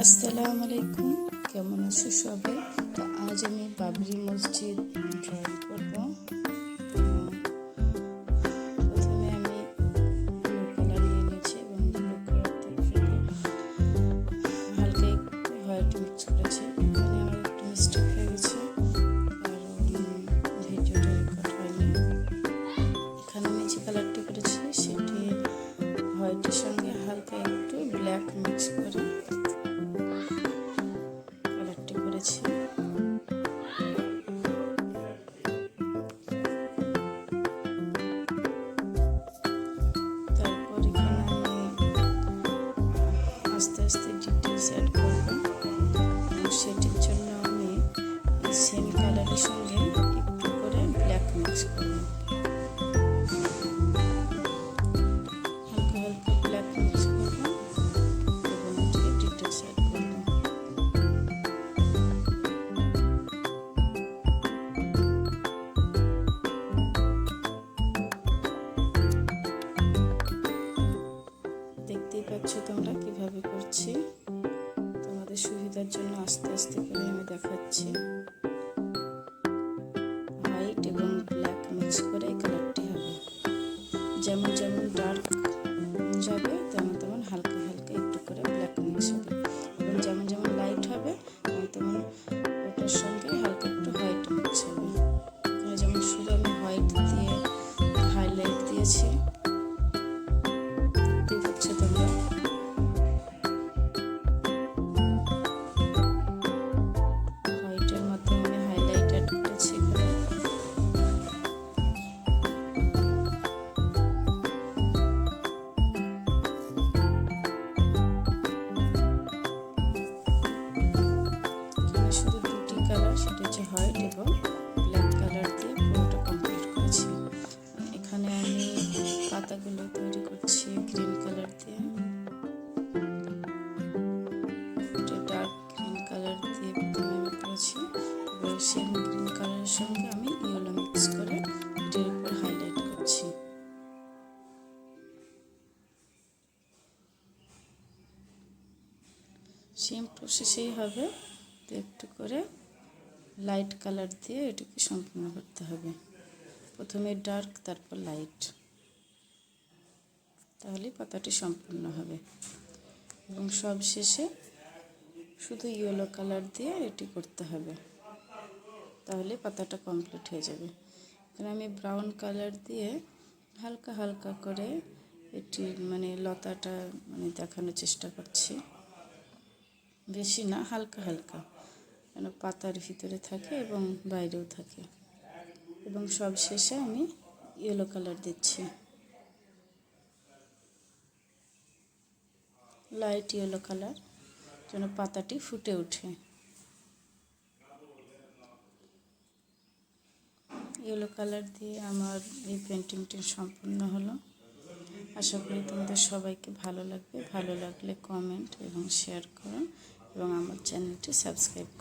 আসসালামু আলাইকুম, কেমন আছো সবাই? তো আজ আমি বাবরি মসজিদ ড্রয়িং করব। প্রথমে আমি ব্লু কালার নিয়ে নিয়েছি এবং ব্লু কালার থেকে হালকা একটু হোয়াইট মিক্স করেছি। এখানে আমার একটু মিস্টেক হয়ে গেছে, আর ভিডিওটা রেকর্ড হয়নি। এখানে আমি যে কালারটি করেছি সেটি হোয়াইটের সঙ্গে হালকা একটু ব্ল্যাক মিক্স করে কালারটি করেছি। তারপর এখানে আমি আস্তে আস্তে ডিটেলস অ্যাড করব। সেটির জন্য আমি এই সেম কালারের সঙ্গে একটু করে ব্ল্যাক মিক্স করব। হালকা হালকা ব্ল্যাক মিক্স করব এবং এটিকে ডিটেলস অ্যাড করব। দেখতেই পাচ্ছ তোমরা কিভাবে করছি। তোমাদের সুবিধার জন্য আস্তে আস্তে করে আমি দেখাচ্ছি। হোয়াইট এবং ব্ল্যাক মিক্স করে এই কালারটি হবে। যেমন যেমন ডার্ক যাবে তেমন তেমন হালকা হালকা একটু করে ব্ল্যাক মিক্স হবে, এবং যেমন যেমন লাইট হবে তেমন তেমন ওটার সঙ্গে হালকা একটু হোয়াইট মিক্স হবে। এখানে যেমন শুধু আমি হোয়াইট দিয়ে হাইলাইট দিয়েছি, দেখতেই পাচ্ছ তোমরা। হোয়াইটের মাধ্যমে আমি হাইলাইট অ্যাড করেছি এখানে। শুধু দুটি কালার, সেটা হচ্ছে হোয়াইট এবং ব্ল্যাক কালার দিয়ে পুরোটা কমপ্লিট করেছি। এখানে আমি পাতাগুলো তৈরি করছি গ্রিন কালার দিয়ে। এটা ডার্ক গ্রিন কালার দিয়ে প্রথমে আমি করেছি, এবার সেম গ্রিন কালারের সঙ্গে আমি ইয়েলো মিক্স করে এটার উপর হাইলাইট করছি। সেম প্রসেসেই হবে, তো একটু করে লাইট কালার দিয়ে এটাকে সম্পূর্ণ করতে হবে। প্রথমে ডার্ক, তারপর লাইট, তাহলে পাতাটি সম্পূর্ণ হবে। এবং সব শেষে শুধু ইয়েলো কালার দিয়ে এটি করতে হবে, তাহলে পাতাটা কমপ্লিট হয়ে যাবে। এখানে আমি ব্রাউন কালার দিয়ে হালকা হালকা করে এটি লতাটা দেখানোর চেষ্টা করছি। বেশি না, হালকা হালকা, যেন পাতার ভিতরে থাকে এবং বাইরেও থাকে। এবং সব শেষে আমি ইয়েলো কালার দিচ্ছি, লাইট ইয়েলো কালার, যেন পাতাটি ফুটে ওঠে। ইয়েলো কালার দিয়ে আমার এই পেন্টিংটি সম্পূর্ণ হলো। আশা করি তোমাদের সবাইকে ভালো লাগবে। ভালো লাগলে কমেন্ট এবং শেয়ার করুন এবং আমার চ্যানেলটি সাবস্ক্রাইব করুন।